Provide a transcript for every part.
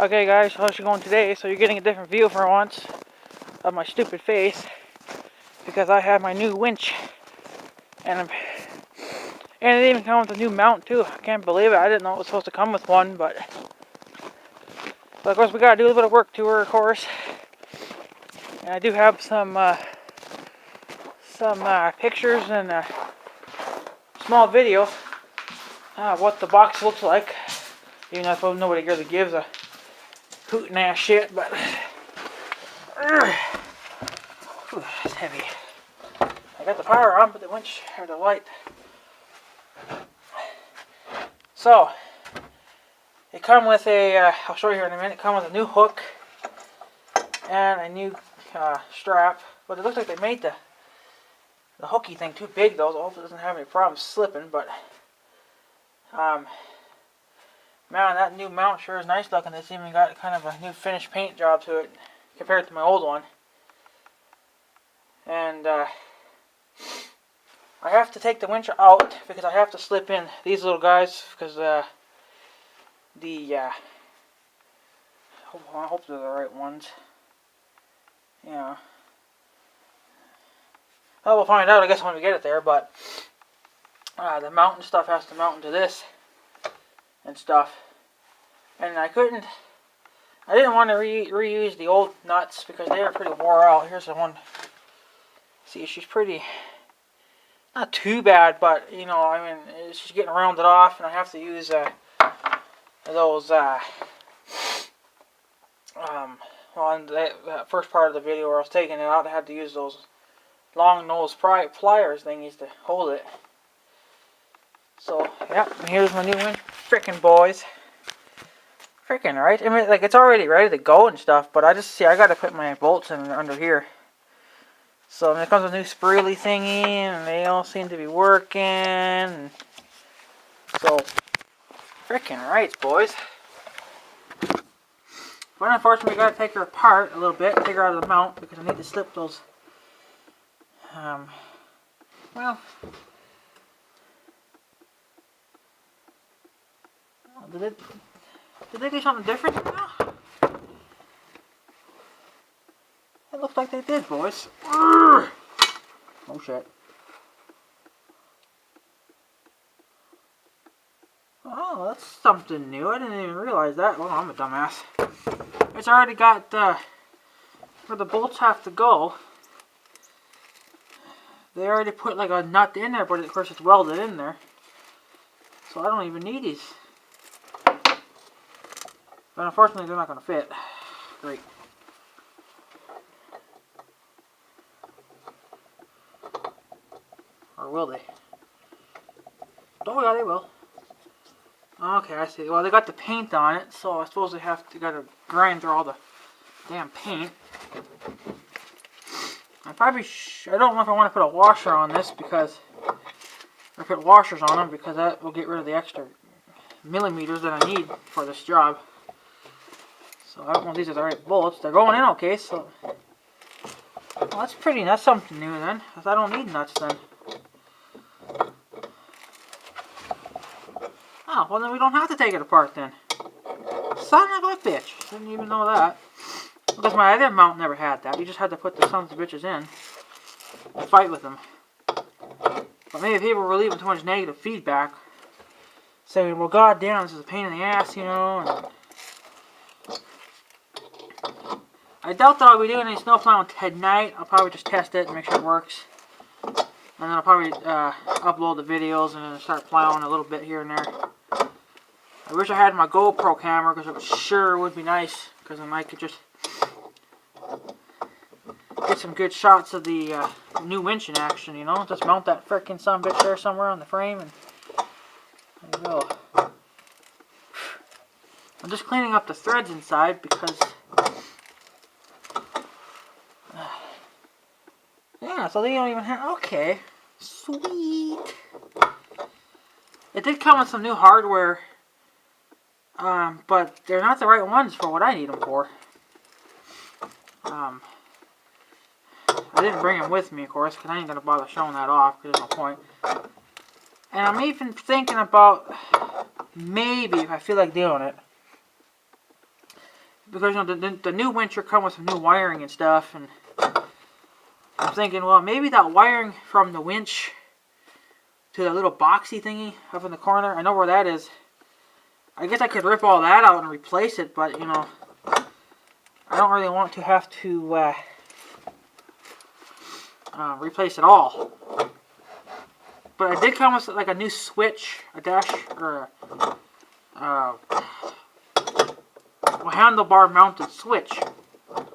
Okay guys, how's it going today? So you're getting a different view for once of my stupid face because I have my new winch and it even comes with a new mount too. I can't believe it. I didn't know it was supposed to come with one, but of course we gotta do a little bit of work to her, of course. And I do have some pictures and a small video what the box looks like. Even though nobody really gives a hootin' ass shit, but it's heavy. I got the power on, but the winch or the light. So it come with a. I'll show you here in a minute. It come with a new hook and a new strap. But it looks like they made the hooky thing too big though. So hopefully it doesn't have any problems slipping. But man, that new mount sure is nice looking. It's even got kind of a new finished paint job to it compared to my old one. And I have to take the winch out because I have to slip in these little guys because I hope they're the right ones. Yeah. Well, we'll find out I guess when we get it there, but the mountain stuff has to mount into this and stuff. And I didn't want to reuse the old nuts because they are pretty wore out. Here's the one. See, she's pretty, not too bad, but you know, I mean, she's getting rounded off, and I have to use those well, in that first part of the video where I was taking it out, I had to use those long nose pliers thingies to hold it. So, yeah, here's my new one. Frickin' boys. Frickin' right? I mean, like, it's already ready to go and stuff, but I gotta put my bolts in under here. So, I mean, it comes with a new spirally thingy, and they all seem to be working. So, frickin' right, boys. But unfortunately, we gotta take her apart a little bit, take her out of the mount, because I need to slip those, well, did they do something different? It looks like they did, boys. Oh shit. Oh, that's something new. I didn't even realize that. Well, I'm a dumbass. It's already got where the bolts have to go. They already put like a nut in there, but of course it's welded in there. So I don't even need these. But unfortunately, they're not going to fit. Great. Or will they? Oh yeah, they will. Okay, I see. Well, they got the paint on it, so I suppose they gotta grind through all the damn paint. I don't know if I want to put a washer on this because, or put washers on them because that will get rid of the extra millimeters that I need for this job. So I don't know if these are the right bolts. They're going in okay, so well, that's something new then. Because I don't need nuts then. Oh, well then we don't have to take it apart then. Son of a bitch. Didn't even know that. Because my other mount never had that. You just had to put the sons of bitches in and fight with them. But maybe people were leaving too much negative feedback. Saying, well, goddamn, this is a pain in the ass, you know. And I doubt that I'll be doing any snow plowing tonight. I'll probably just test it and make sure it works. And then I'll probably upload the videos and then start plowing a little bit here and there. I wish I had my GoPro camera because it sure would be nice. Because then I could just get some good shots of the new winch in action, you know. Just mount that frickin' sumbitch there somewhere on the frame and there you go. I'm just cleaning up the threads inside because yeah, so they don't even have, okay, sweet. It did come with some new hardware, but they're not the right ones for what I need them for. I didn't bring them with me, of course, because I ain't going to bother showing that off, because there's no point. And I'm even thinking about, maybe, if I feel like doing it, because you know the new Winch come with some new wiring and stuff, and I'm thinking, well, maybe that wiring from the Winch to the little boxy thingy up in the corner, I know where that is. I guess I could rip all that out and replace it, but you know, I don't really want to have to replace it all. But it did come with like a new switch, a dash, or a handlebar mounted switch.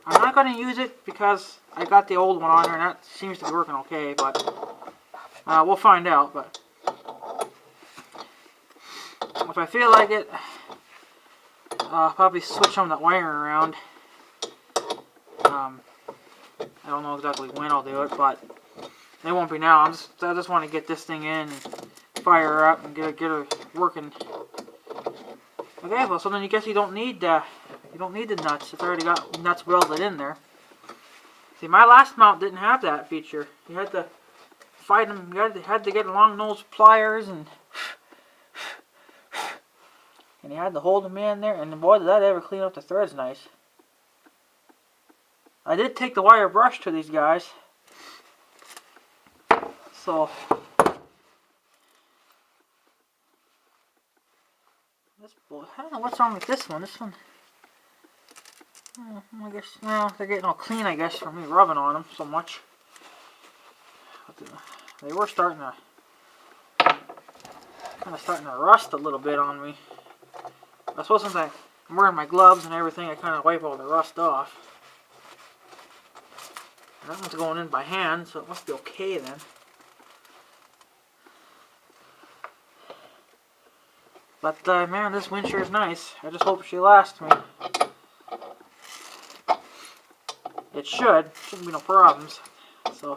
I'm not going to use it because I got the old one on there and that seems to be working okay, but we'll find out. But if I feel like it, I'll probably switch some of that wiring around. I don't know exactly when I'll do it, but it won't be now. I just want to get this thing in, and fire her up, and get her working. Okay, well, so then you guess you don't need the nuts. It's already got nuts welded in there. See, my last mount didn't have that feature. You had to fight them. You had to get long nose pliers, and you had to hold them in there. And boy, did that ever clean up the threads nice. I did take the wire brush to these guys. So this boy, I don't know what's wrong with this one. This one, I guess, well, they're getting all clean, I guess, from me rubbing on them so much. But they were starting to, kind of starting to rust a little bit on me. I suppose since I'm wearing my gloves and everything, I kind of wipe all the rust off. That one's going in by hand, so it must be okay then. But man, this Winch is nice. I just hope she lasts me. It shouldn't be no problems. So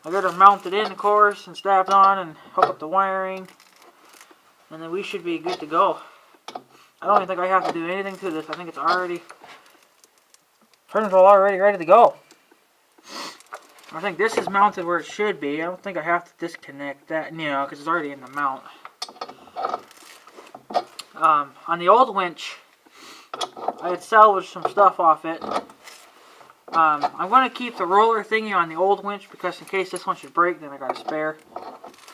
I got her mounted in, of course, and strapped on, and hook up the wiring, and then we should be good to go. I don't even think I have to do anything to this. I think it's already pretty much already ready to go. I think this is mounted where it should be. I don't think I have to disconnect that, you know, because it's already in the mount. On the old Winch, I had salvaged some stuff off it. I'm going to keep the roller thingy on the old Winch because in case this one should break, then I got a spare.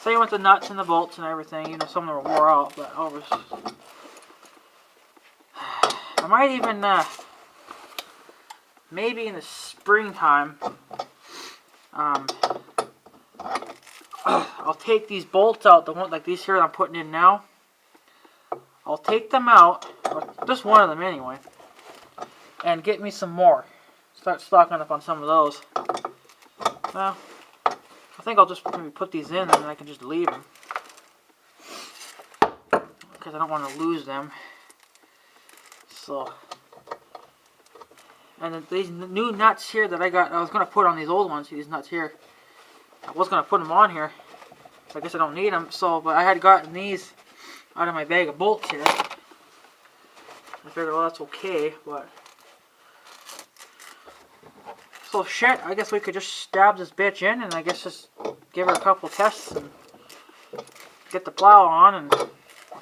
Same with the nuts and the bolts and everything. You know, some of them are wore out, but I might even, maybe in the springtime, I'll take these bolts out, the one like these here that I'm putting in now. I'll take them out, or just one of them anyway, and get me some more. Start stocking up on some of those. Well, I think I'll just maybe put these in and then I can just leave them. Because I don't want to lose them. So, and then these new nuts here that I got, I was going to put on these old ones, these nuts here. I was going to put them on here. I guess I don't need them, so, but I had gotten these out of my bag of bolts here. I figured, well, that's okay, but so shit, I guess we could just stab this bitch in and I guess just give her a couple tests and get the plow on, and I'll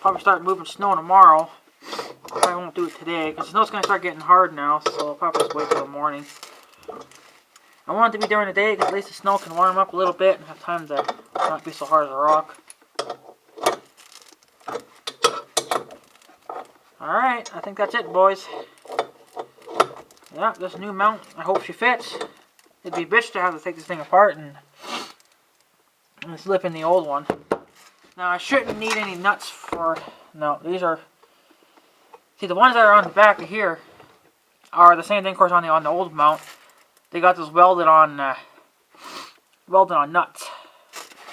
probably start moving snow tomorrow. I probably won't do it today because the snow's going to start getting hard now, so I'll probably just wait till the morning. I want it to be during the day because at least the snow can warm up a little bit and have time to not be so hard as a rock. Alright, I think that's it, boys. Yeah, this new mount, I hope she fits. It'd be a bitch to have to take this thing apart and slip in the old one. Now, I shouldn't need any nuts for... No, these are... See, the ones that are on the back of here are the same thing, of course, on the old mount. They got this welded on nuts.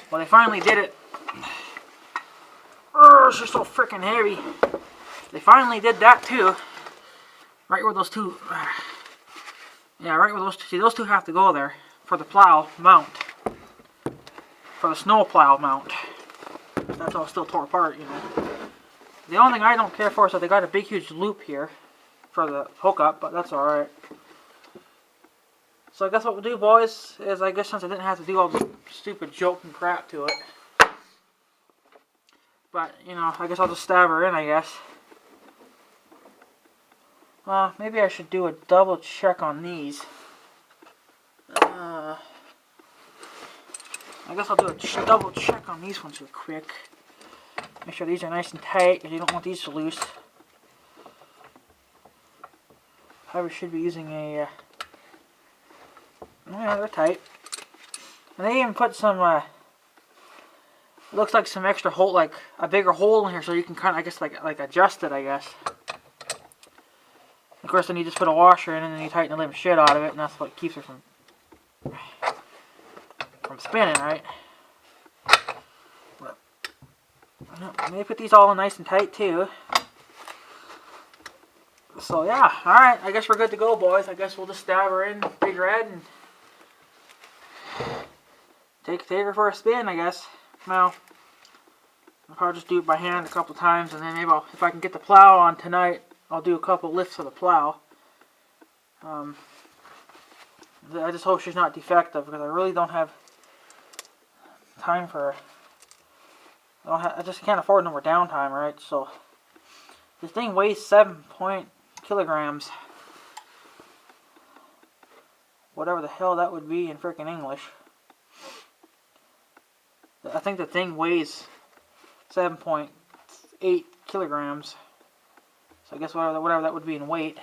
Well, they finally did it. It's just so freaking heavy. They finally did that too. Right where those two, yeah, right where those two, see, those two have to go there for the plow mount, for the snow plow mount. That's all still tore apart, you know. The only thing I don't care for is that they got a big huge loop here for the hookup, but that's alright. So I guess what we'll do, boys, is I guess since I didn't have to do all the stupid joking crap to it, but, you know, I guess I'll just stab her in, I guess. Maybe I should do a double check on these. I guess I'll do a double check on these ones real quick. Make sure these are nice and tight, because you don't want these to loose. Probably should be using a... yeah, they're tight. And they even put some... it looks like some extra hole, like a bigger hole in here, so you can kind of, I guess, like adjust it, I guess. Of course, then you just put a washer in, and then you tighten the living shit out of it, and that's what keeps it from spinning, right? But, maybe put these all nice and tight too. So yeah, alright, I guess we're good to go, boys. I guess we'll just stab her in Big Red and take her for a spin, I guess. Now, I'll probably just do it by hand a couple times, and then maybe if I can get the plow on tonight, I'll do a couple lifts of the plow. I just hope she's not defective, because I really don't have time for... I just can't afford no more downtime, right? So, this thing weighs 7 kilograms. Whatever the hell that would be in freaking English. I think the thing weighs 7.8 kilograms. So I guess whatever that would be in weight.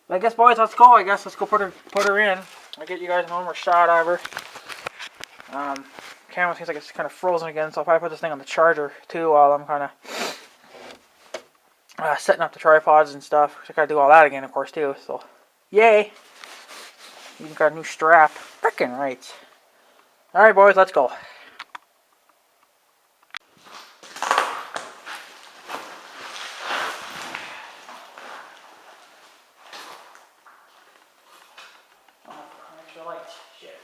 But I guess, boys, let's go. I guess let's go put her in. I'll get you guys one more shot of her. Camera seems like it's kind of frozen again, so I'll probably put this thing on the charger too while I'm kind of setting up the tripods and stuff. I gotta do all that again, of course, too. So, yay! Even got a new strap. Frickin' right. All right, boys, let's go. Extra lights. Shit.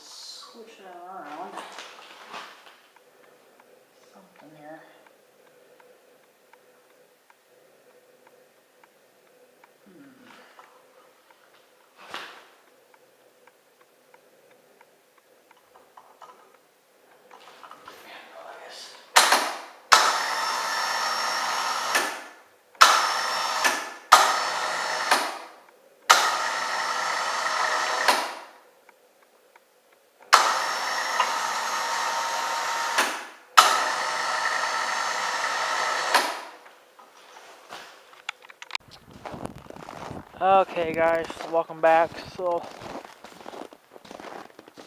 switch that around. Something here. Okay guys, welcome back. So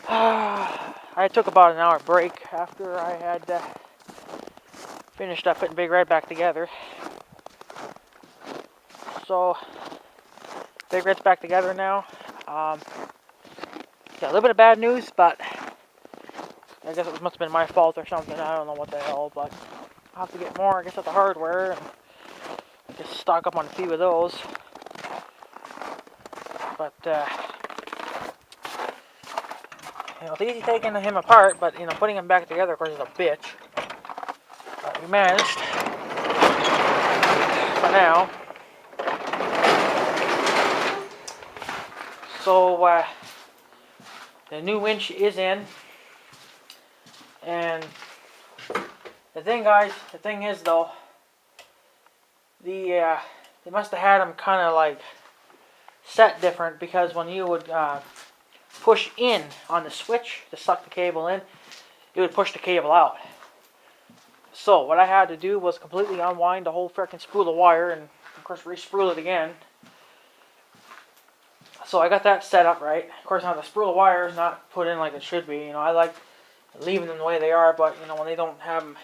I took about an hour break after I had finished up putting Big Red back together. So Big Red's back together now. Got a little bit of bad news, but I guess it must have been my fault or something. I don't know what the hell, but I'll have to get more, I guess, at the hardware and just stock up on a few of those. But you know, it's easy taking him apart, but you know, putting him back together, of course, is a bitch. But we managed for now. So the new winch is in, and the thing is though, they must have had them kind of like set different, because when you would push in on the switch to suck the cable in, it would push the cable out. So what I had to do was completely unwind the whole frickin' spool of wire and of course re-spool it again. So I got that set up right. Of course now the spool of wire is not put in like it should be. You know, I like leaving them the way they are, but you know, when they don't have them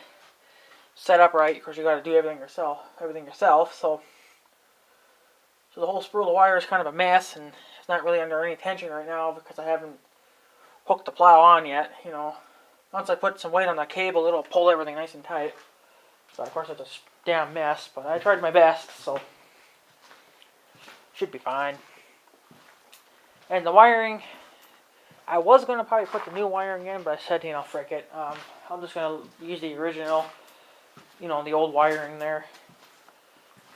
set up right, of course you got to do everything yourself. So the whole spool of wire is kind of a mess, and it's not really under any tension right now because I haven't hooked the plow on yet. You know, once I put some weight on that cable, it'll pull everything nice and tight. So of course it's a damn mess, but I tried my best, so should be fine. And the wiring, I was going to probably put the new wiring in, but I said, you know, frick it. I'm just going to use the original, you know, the old wiring there.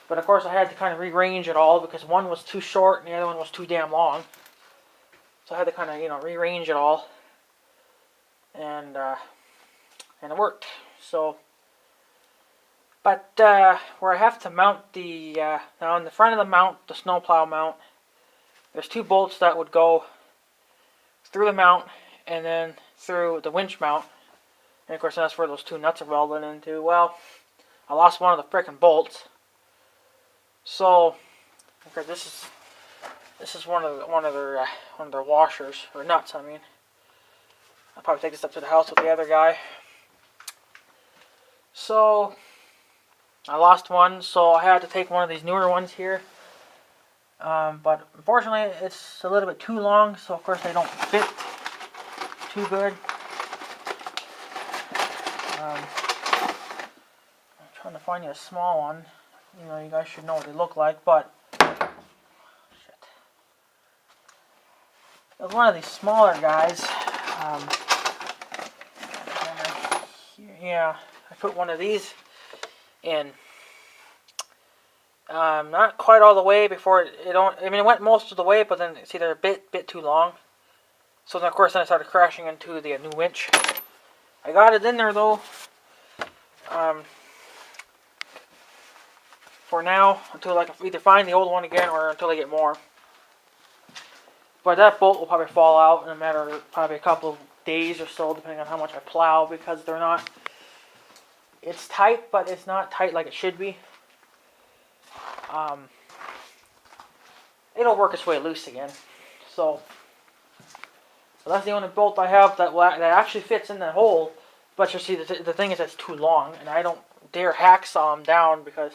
But of course I had to kind of rearrange it all because one was too short and the other one was too damn long. So I had to kind of, you know, rearrange it all. And it worked. So, but where I have to mount the, now in the front of the mount, the snowplow mount, there's two bolts that would go through the mount and then through the winch mount. And of course that's where those two nuts are welded into. Well, I lost one of the frickin' bolts. So, okay, this is one of their washers, or nuts, I mean. I'll probably take this up to the house with the other guy. So I lost one, so I had to take one of these newer ones here. But unfortunately it's a little bit too long, so of course they don't fit too good. I'm trying to find you a small one. You know, you guys should know what they look like, but shit. There's one of these smaller guys. Yeah, I put one of these in. Not quite all the way before it went most of the way, but then it's either a bit too long. So then of course I started crashing into the new winch. I got it in there though. For now, until I can either find the old one again or until I get more. But that bolt will probably fall out in a matter of probably a couple of days or so, depending on how much I plow, because they're not, it's tight, but it's not tight like it should be. It'll work its way loose again. So that's the only bolt I have that actually fits in that hole. But you see, the thing is it's too long, and I don't dare hacksaw them down because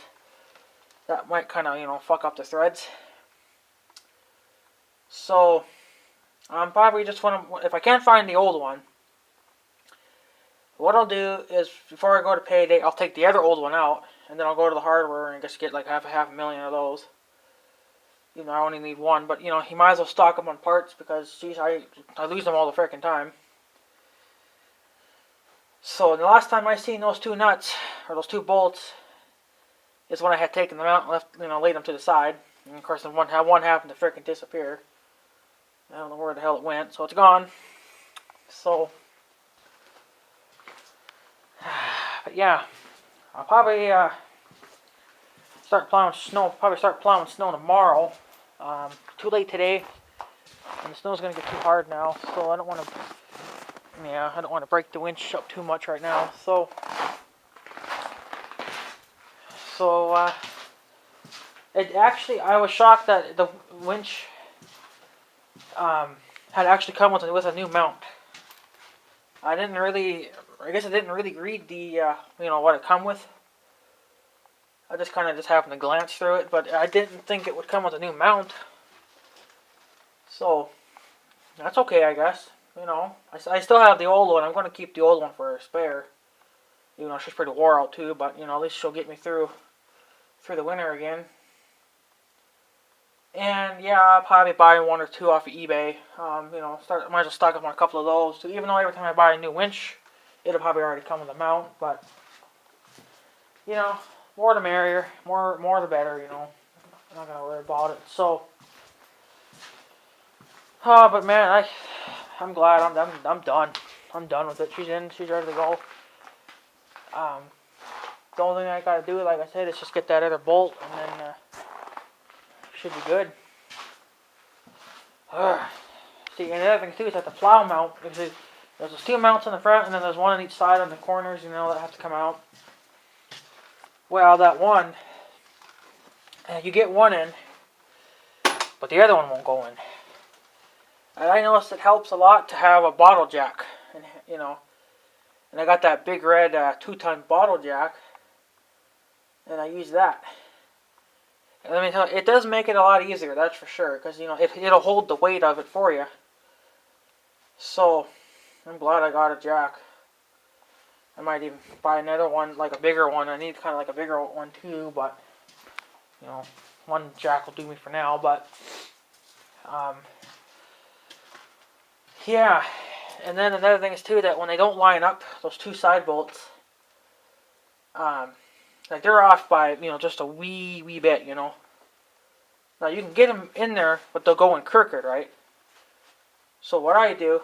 that might kind of, you know, fuck up the threads. So I'm probably just if I can't find the old one, what I'll do is before I go to payday, I'll take the other old one out, and then I'll go to the hardware and just get like half a million of those. You know, I only need one, but you know, you might as well stock them on parts because, geez, I lose them all the freaking time. So the last time I seen those two nuts or those two bolts is when I had taken them out and left, you know, laid them to the side. And of course, one happened to freaking disappear. I don't know where the hell it went, so it's gone. So, but yeah, I'll probably start plowing snow. Probably start plowing snow tomorrow. Too late today, and the snow's gonna get too hard now. So I don't want to. Yeah, I don't want to break the winch up too much right now. So it actually, I was shocked that the winch had actually come with a new mount. I guess I didn't really read the, you know, what it come with. I just kind of happened to glance through it, but I didn't think it would come with a new mount. So, that's okay, I guess. You know, I still have the old one. I'm going to keep the old one for a spare. Even though she's pretty wore out too, but, you know, at least she'll get me through the winter again. And yeah, I'll probably buy one or two off of eBay. You know, might as well stock up on a couple of those too. Even though every time I buy a new winch, it'll probably already come with a mount. But you know, more the merrier. More the better. You know, I'm not gonna worry about it. So, but man, I'm glad I'm done. I'm done with it. She's in. She's ready to go. The only thing I gotta do, like I said, is just get that other bolt, and then should be good. See, and the other thing too is that the plow mount, there's those two mounts in the front, and then there's one on each side on the corners, you know, that have to come out. Well, that one, you get one in, but the other one won't go in. And I noticed it helps a lot to have a bottle jack, and you know, and I got that big red 2-ton bottle jack, and I use that. And let me tell you, it does make it a lot easier, that's for sure, because you know it'll hold the weight of it for you. So I'm glad I got a jack. I might even buy another one, like a bigger one. I need kind of like a bigger one too, but you know, one jack will do me for now. But yeah, and then another thing is too that when they don't line up, those two side bolts, like they're off by, you know, just a wee bit, you know. Now you can get them in there, but they'll go in crooked, right? So what I do,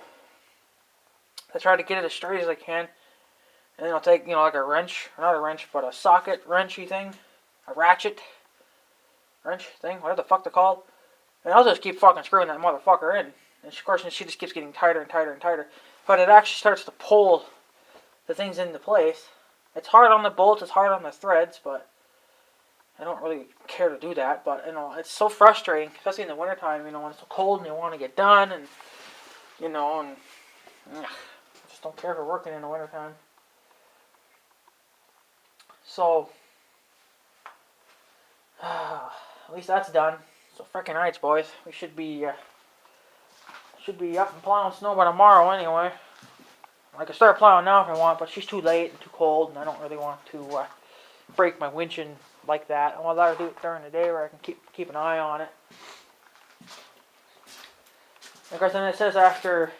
I try to get it as straight as I can, and then I'll take, you know, like a wrench, or not a wrench, but a socket wrenchy thing, a ratchet wrench thing, whatever the fuck they're called, and I'll just keep fucking screwing that motherfucker in. And of course, she just keeps getting tighter and tighter and tighter, but it actually starts to pull the things into place. It's hard on the bolts, it's hard on the threads, but I don't really care to do that. But, you know, it's so frustrating, especially in the wintertime, you know, when it's so cold and you want to get done, and, you know, and I just don't care for working in the wintertime. So, at least that's done. So, frickin' nights, boys. We should be up and plowing snow by tomorrow anyway. I can start plowing now if I want, but she's too late and too cold, and I don't really want to break my winching like that. I want to let her do it during the day where I can keep an eye on it. Of course, then it says after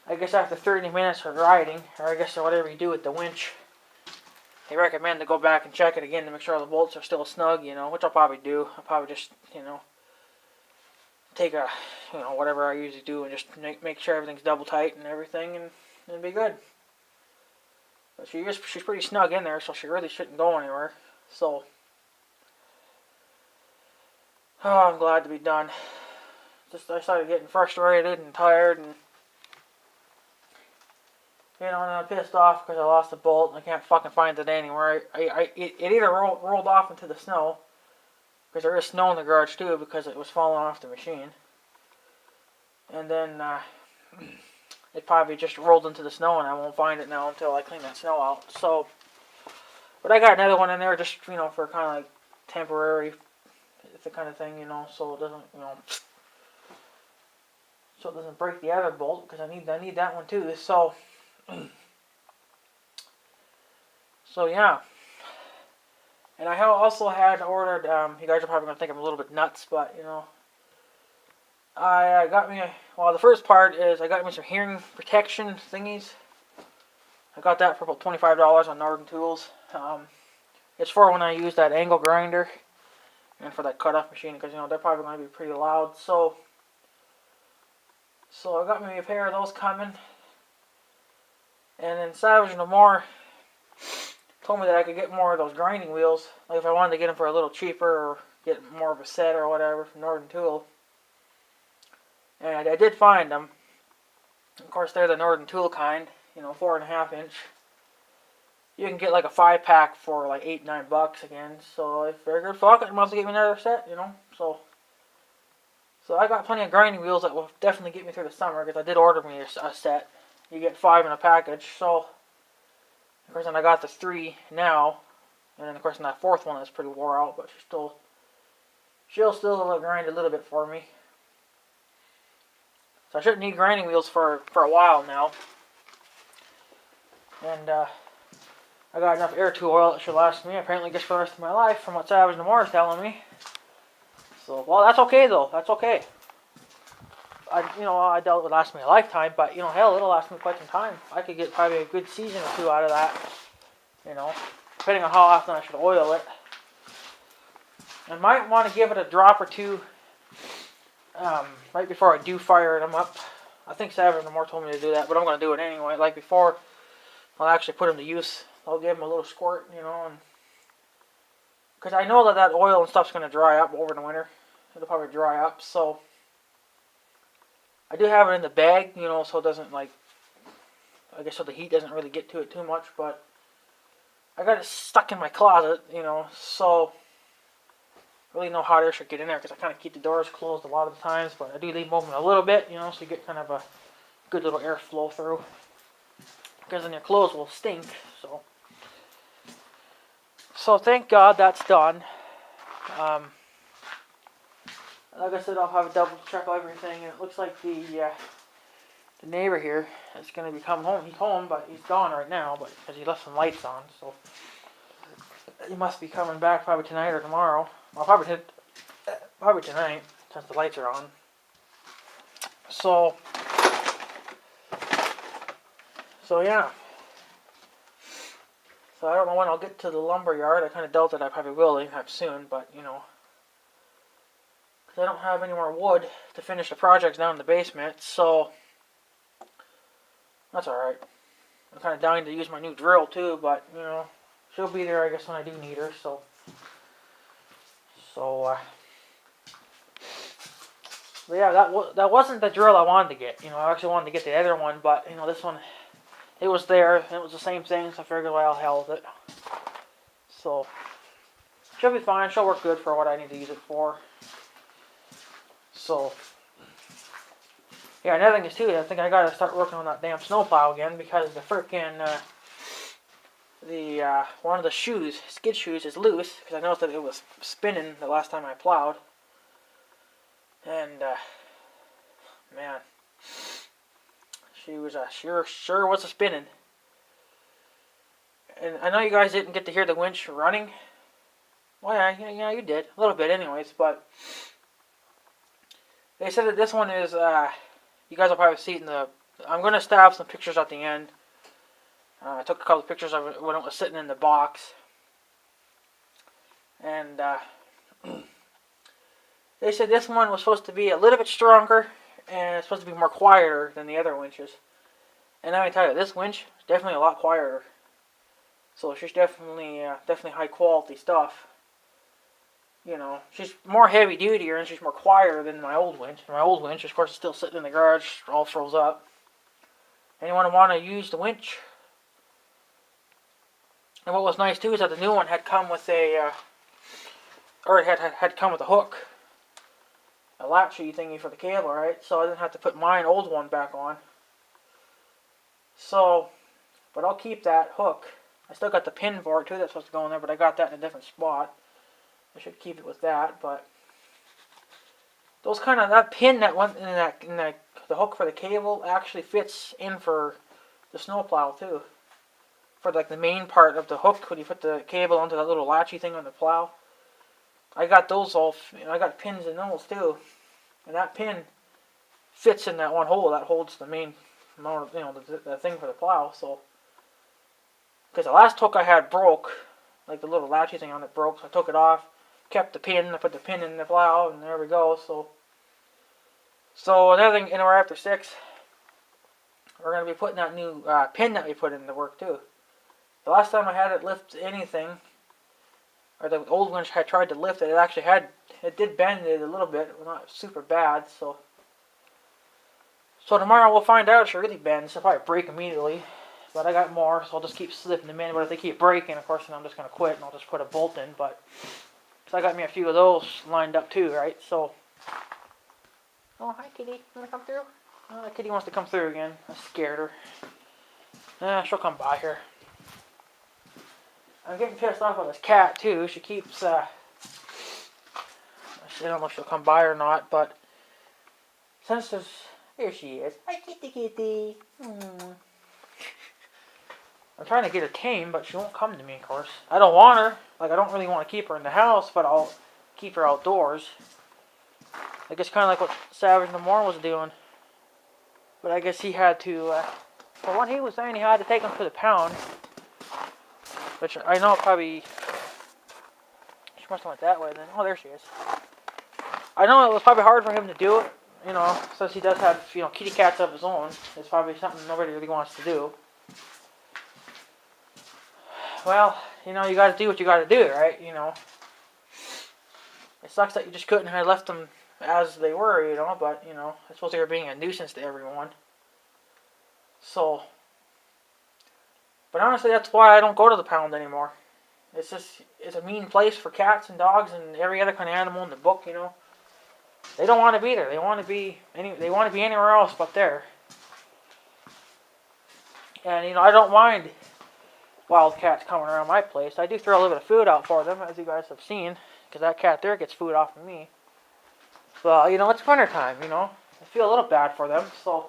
30 minutes of riding, or I guess whatever you do with the winch, they recommend to go back and check it again to make sure the bolts are still snug, you know, which I'll probably do. I'll probably just, you know, take a, you know, whatever I usually do and just make sure everything's double tight and everything, and it'll be good. But she's pretty snug in there, so she really shouldn't go anywhere. So, I'm glad to be done. I started getting frustrated and tired, and you know, and I'm pissed off because I lost the bolt and I can't fucking find it anywhere. It either rolled off into the snow, because there is snow in the garage too, because it was falling off the machine. And then it probably just rolled into the snow, and I won't find it now until I clean that snow out. So, but I got another one in there just, you know, for kind of like temporary, the kind of thing, you know, so it doesn't, you know, so it doesn't break the other bolt, because I need that one too. So, so yeah. And I also had ordered, you guys are probably going to think I'm a little bit nuts, but, you know, I got me, well, the first part is I got me some hearing protection thingies. I got that for about $25 on Northern Tools. It's for when I use that angle grinder and for that cutoff machine, because, you know, they're probably going to be pretty loud. So I got me a pair of those coming. And then Savage No More told me that I could get more of those grinding wheels, like if I wanted to get them for a little cheaper or get more of a set or whatever from Northern Tool. And I did find them. Of course, they're the Northern Tool kind, you know, 4.5 inch. You can get like a 5-pack for like $8-9 again. So if they're good, fuck it, I must get me another set, you know. So I got plenty of grinding wheels that will definitely get me through the summer, because I did order me a set. You get 5 in a package. So of course, then I got the 3 now, and then of course, in that 4th one that's pretty wore out, but she'll still grind a little bit for me. So I shouldn't need grinding wheels for a while now. And I got enough air tool oil that should last me apparently just for the rest of my life, from what Savage No More is telling me. So, well, that's okay though. That's okay. I doubt it would last me a lifetime, but, you know, hell, it'll last me quite some time. I could get probably a good season or 2 out of that, you know, depending on how often I should oil it. I might want to give it a drop or 2 right before I do fire them up. I think Savage No More told me to do that, but I'm going to do it anyway. Like before I'll actually put them to use, I'll give them a little squirt, you know, and because I know that oil and stuff's going to dry up over the winter. It'll probably dry up, so I do have it in the bag, you know, so it doesn't, like, I guess so the heat doesn't really get to it too much, but I got it stuck in my closet, you know, so really no hot air should get in there, because I kind of keep the doors closed a lot of the times, but I do leave them open a little bit, you know, so you get kind of a good little air flow through, because then your clothes will stink. So thank God that's done. Like I said, I'll have a double check everything, and it looks like the neighbor here is going to be coming home. He's home, but he's gone right now, but because he left some lights on, so he must be coming back probably tonight or tomorrow. Well, probably tonight, since the lights are on. So yeah. So I don't know when I'll get to the lumber yard. I kind of doubt that I probably will anytime soon, but, you know, because I don't have any more wood to finish the projects down in the basement, so that's alright. I'm kind of dying to use my new drill too, but, you know, she'll be there, I guess, when I do need her, so but yeah, that wasn't the drill I wanted to get. You know, I actually wanted to get the other one, but, you know, this one, it was there, and it was the same thing, so I figured, well, I'll hell with it. So she'll be fine. She'll work good for what I need to use it for. So yeah, another thing is too, I think I gotta start working on that damn snowplow again, because the frickin' one of the shoes, skid shoes, is loose, because I noticed that it was spinning the last time I plowed. And man, she was sure was a spinning. And I know you guys didn't get to hear the winch running. Well, yeah, you did a little bit, anyways. But they said that this one is. You guys will probably see it in the. I'm gonna stab some pictures at the end. I took a couple of pictures of it when it was sitting in the box, and they said this one was supposed to be a little bit stronger, and it's supposed to be more quieter than the other winches. And let me tell you, this winch is definitely a lot quieter. So she's definitely high quality stuff. You know, she's more heavy duty, and she's more quieter than my old winch. My old winch, of course, is still sitting in the garage, all froze up. Anyone want to use the winch? And what was nice too is that the new one had come with a, or it had come with a hook, a latchy thingy for the cable, right? So I didn't have to put my old one back on. So, but I'll keep that hook. I still got the pin for it too that's supposed to go in there, but I got that in a different spot. I should keep it with that, but those kind of, that pin that went in the hook for the cable actually fits in for the snowplow too. for like the main part of the hook when you put the cable onto that little latchy thing on the plow. I got those all. I got pins in those too, and that pin fits in that one hole that holds the main, the thing for the plow. So, because the last hook I had broke, like the little latchy thing on it broke, so I took it off, kept the pin, I put the pin in the plow, and there we go. So another thing, we're after 6. We're going to be putting that new pin that we put in to work too. The last time I had it lift anything, or the old winch I tried to lift it, it did bend it a little bit, not super bad. So tomorrow we'll find out if it really bends. It'll probably break immediately, but I got more, so I'll just keep slipping them in. But if they keep breaking, of course, then I'm just going to quit and I'll just put a bolt in. But so I got me a few of those lined up too, right? So, oh hi kitty, you want to come through? Oh, that kitty wants to come through again. I scared her. She'll come by here. I'm getting pissed off with this cat too. She keeps, I don't know if she'll come by or not, but since there's, here she is. Hi kitty. I'm trying to get her tame, but she won't come to me, of course. I don't want her. Like, I don't really want to keep her in the house, but I'll keep her outdoors. I guess kind of like what Savage No More was doing. But I guess he had to, for what he was saying, he had to take him to the pound. Which I know probably, she must have went that way then. Oh, there she is. I know it was probably hard for him to do it, since he does have, kitty cats of his own. It's probably something nobody really wants to do. Well, you gotta do what you gotta do, right? It sucks that you just couldn't have left them as they were, but, I suppose they were being a nuisance to everyone. So, but honestly, that's why I don't go to the pound anymore. It's a mean place for cats and dogs and every other kind of animal in the book, They don't want to be there. They want to be anywhere else but there. And, I don't mind wild cats coming around my place. I do throw a little bit of food out for them, as you guys have seen, because that cat there gets food off of me. But, it's winter time, I feel a little bad for them, so.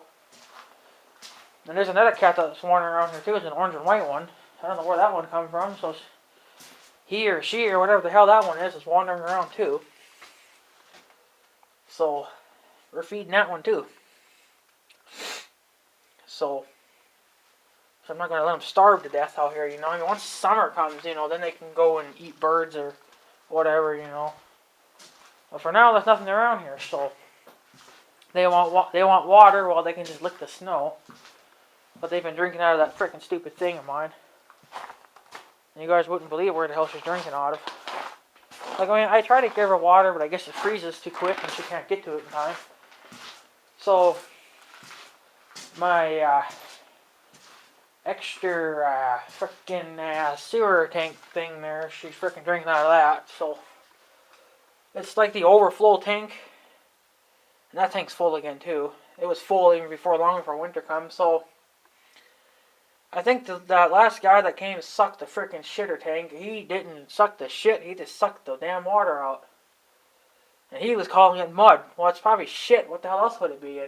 And there's another cat that's wandering around here too. It's an orange and white one. I don't know where that one comes from. So he or she or whatever the hell that one is wandering around too. So we're feeding that one too. So I'm not going to let them starve to death out here, once summer comes, then they can go and eat birds or whatever, But for now, there's nothing around here, so they want water while they can just lick the snow. But they've been drinking out of that frickin' stupid thing of mine. And you guys wouldn't believe where the hell she's drinking out of. Like, I try to give her water, but I guess it freezes too quick and she can't get to it in time. So, my extra frickin' sewer tank thing there, she's frickin' drinking out of that. So, it's like the overflow tank. And that tank's full again, too. It was full even before winter comes, so I think that last guy that came and sucked the frickin' shitter tank, he didn't suck the shit, he just sucked the damn water out. And he was calling it mud. Well, it's probably shit. What the hell else would it be,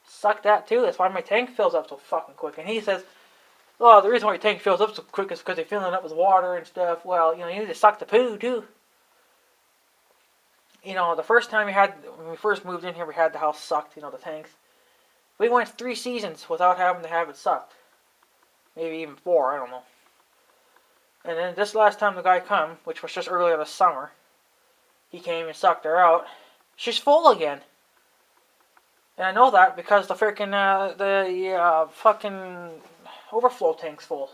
Suck that too. That's why my tank fills up so fucking quick. And he says, well, the reason why your tank fills up so quick is because you're filling it up with water and stuff. Well, you need to suck the poo too. The first time when we first moved in here, we had the house sucked, the tanks. We went 3 seasons without having to have it sucked. Maybe even 4, I don't know. And then this last time the guy come, which was just earlier this summer, he came and sucked her out. She's full again. And I know that because the freaking, fucking overflow tank's full.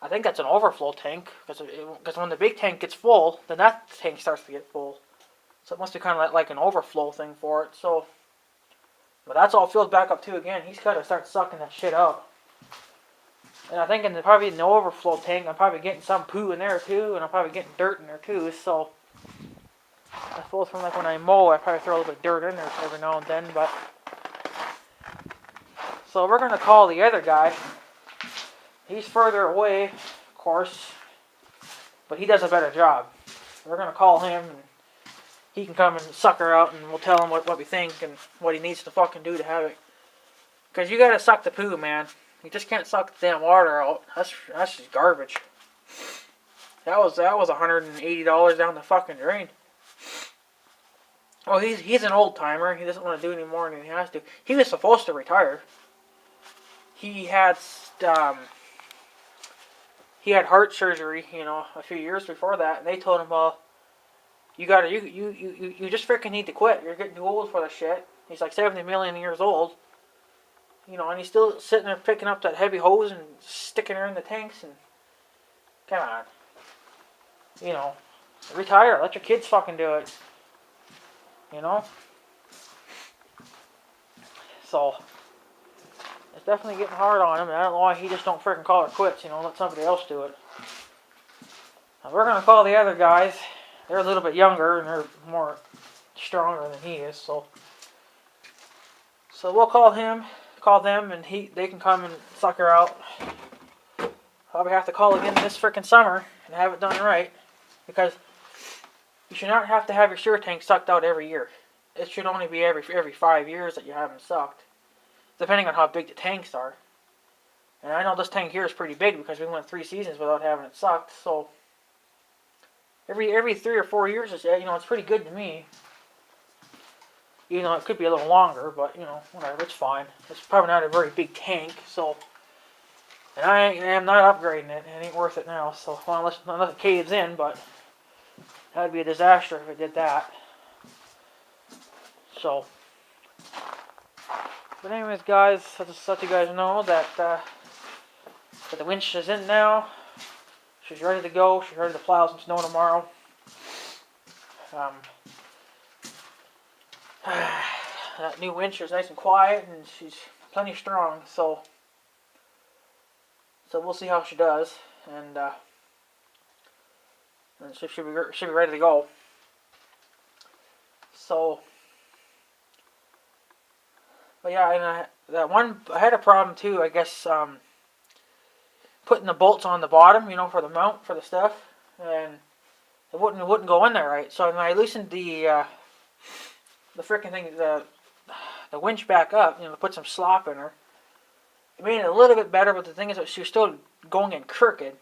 I think that's an overflow tank, because when the big tank gets full, then that tank starts to get full. So it must be kind of like an overflow thing for it, so. But that's all filled back up too again. He's got to start sucking that shit out. And I think probably in the overflow tank, I'm probably getting some poo in there too, and I'm probably getting dirt in there too, so. I suppose from like when I mow, I probably throw a little bit of dirt in there every now and then, but. So we're going to call the other guy. He's further away, of course, but he does a better job. We're going to call him, and he can come and suck her out, and we'll tell him what we think and what he needs to fucking do to have it. Because you got to suck the poo, man. You just can't suck the damn water out. That's just garbage. That was $180 down the fucking drain. Oh, he's an old timer. He doesn't want to do any more than he has to. He was supposed to retire. He had heart surgery, you know, a few years before that, and they told him, well, you just freaking need to quit. You're getting too old for this shit. He's like 70 million years old, you know, and he's still sitting there picking up that heavy hose and sticking her in the tanks. And come on, you know, retire. Let your kids fucking do it. You know. So it's definitely getting hard on him, and I don't know why he just don't freaking call it quits. You know, let somebody else do it. Now we're gonna call the other guys. They're a little bit younger and they're more stronger than he is, so we'll call them, and they can come and suck her out. Probably have to call again this frickin' summer and have it done right, because you should not have to have your sewer tank sucked out every year. It should only be every 5 years that you have them sucked, depending on how big the tanks are. And I know this tank here is pretty big because we went 3 seasons without having it sucked, so every 3 or 4 years is, you know, it's pretty good to me. You know, it could be a little longer, but, you know, whatever, it's fine. It's probably not a very big tank, so, and I am not upgrading it. It ain't worth it now, so, well, unless it caves in, but that would be a disaster if it did that. So, but anyways, guys, just let you guys know that the winch is in now. She's ready to go. She's ready to plow some snow tomorrow. That new winch is nice and quiet, and she's plenty strong. So we'll see how she does, and she'll be ready to go. So, but yeah, and I had a problem too. I guess putting the bolts on the bottom, you know, for the mount for the stuff, and it wouldn't go in there right. So when I loosened the frickin' thing, the winch back up, you know, to put some slop in her, it made it a little bit better. But the thing is that she was still going in crooked.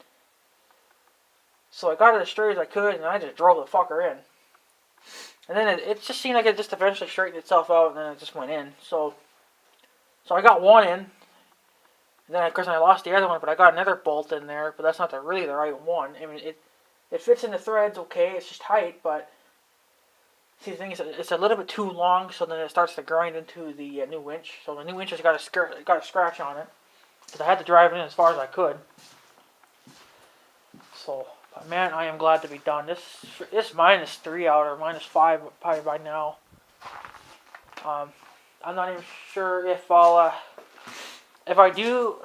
So I got it as straight as I could, and I just drove the fucker in. And then it just seemed like it just eventually straightened itself out, and then it just went in. So I got one in. And then, of course, I lost the other one, but I got another bolt in there, but that's not really the right one. I mean, it fits in the threads okay, it's just tight, but see, the thing is, it's a little bit too long, so then it starts to grind into the new winch. So the new winch has got a scratch on it, because I had to drive it in as far as I could. So, but man, I am glad to be done. This -3 out, or -5 probably by now. I'm not even sure if if I do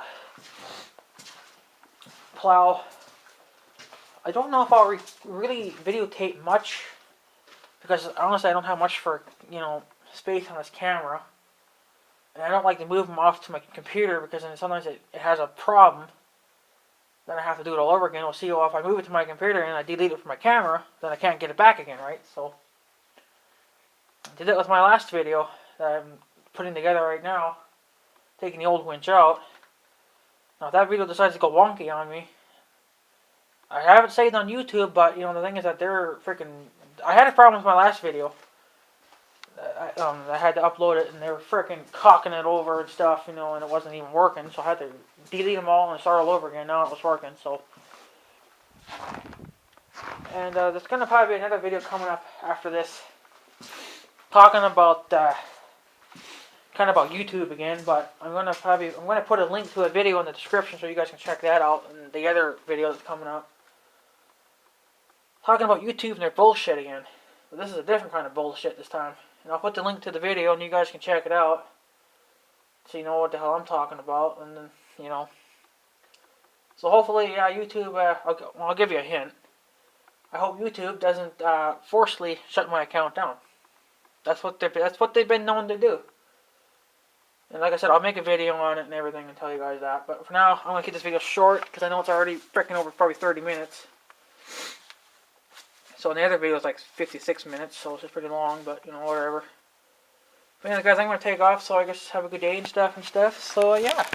plow, I don't know if I'll really videotape much, because honestly I don't have much for, you know, space on this camera, and I don't like to move them off to my computer, because then sometimes it has a problem. Then I have to do it all over again. We'll see, well, if I move it to my computer and I delete it from my camera, then I can't get it back again, right? So I did it with my last video that I'm putting together right now, taking the old winch out. Now if that video decides to go wonky on me, I have it saved on YouTube, but you know, the thing is that they're freaking, I had a problem with my last video. I had to upload it, and they were freaking cocking it over and stuff, you know, and it wasn't even working, so I had to delete them all and start all over again. Now it was working, so. And there's gonna probably be another video coming up after this, talking about kind of about YouTube again, but I'm gonna put a link to a video in the description so you guys can check that out, and the other video that's coming up, talking about YouTube and their bullshit again. But this is a different kind of bullshit this time. And I'll put the link to the video, and you guys can check it out, so you know what the hell I'm talking about. And then, you know, so hopefully, YouTube. I'll give you a hint. I hope YouTube doesn't forcefully shut my account down. That's what they've been known to do. And like I said, I'll make a video on it and everything and tell you guys that. But for now, I'm gonna keep this video short, because I know it's already freaking over probably 30 minutes. So in the other video it's like 56 minutes, so it's just pretty long, but you know, whatever. But yeah, guys, I'm going to take off, so I guess have a good day and stuff. So yeah.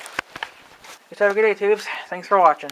Just have a good day, tubes. Thanks for watching.